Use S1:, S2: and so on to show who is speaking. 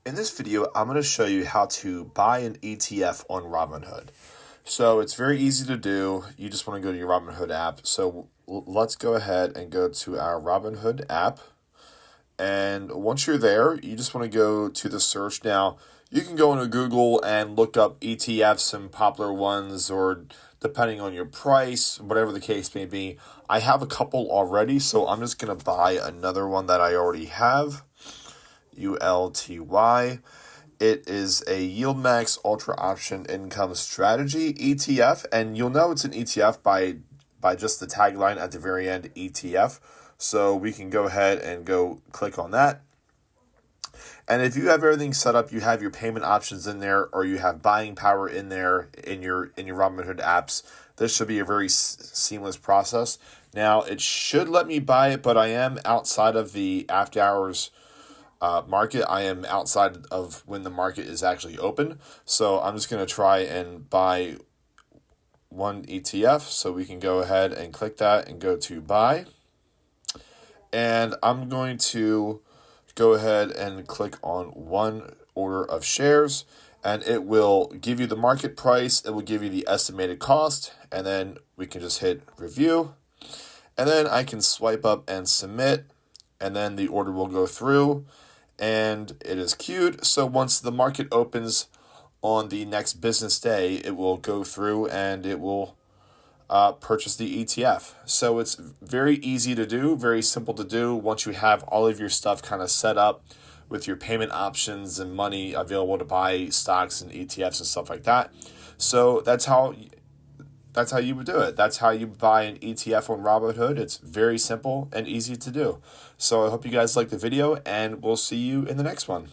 S1: In this video, I'm going to show you how to buy an ETF on Robinhood. So it's very easy to do. You just want to go to your Robinhood app. So let's go ahead and go to our Robinhood app. And once you're there, you just want to go to the search. Now, you can go into Google and look up ETFs and popular ones, or depending on your price, whatever the case may be. I have a couple already, so I'm just going to buy another one that I already have. ULTY. It is a Yield Max Ultra Option Income Strategy ETF, and you'll know it's an ETF by just the tagline at the very end, ETF. So we can go ahead and go click on that. And if you have everything set up, you have your payment options in there, or you have buying power in there in your Robinhood apps, this should be a very seamless process. Now, it should let me buy it, but I am outside of the after hours market. I am outside of when the market is actually open. So I'm just going to try and buy one ETF. So we can go ahead and click that and go to buy. And I'm going to go ahead and click on one order of shares, and it will give you the market price. It will give you the estimated cost, and then we can just hit review. And then I can swipe up and submit, and then the order will go through. And it is queued. So once the market opens on the next business day, it will go through and it will purchase the ETF. So it's very easy to do, very simple to do once you have all of your stuff kind of set up with your payment options and money available to buy stocks and ETFs and stuff like that. So that's how you would do it. That's how you buy an ETF on Robinhood. It's very simple and easy to do. So I hope you guys like the video, and we'll see you in the next one.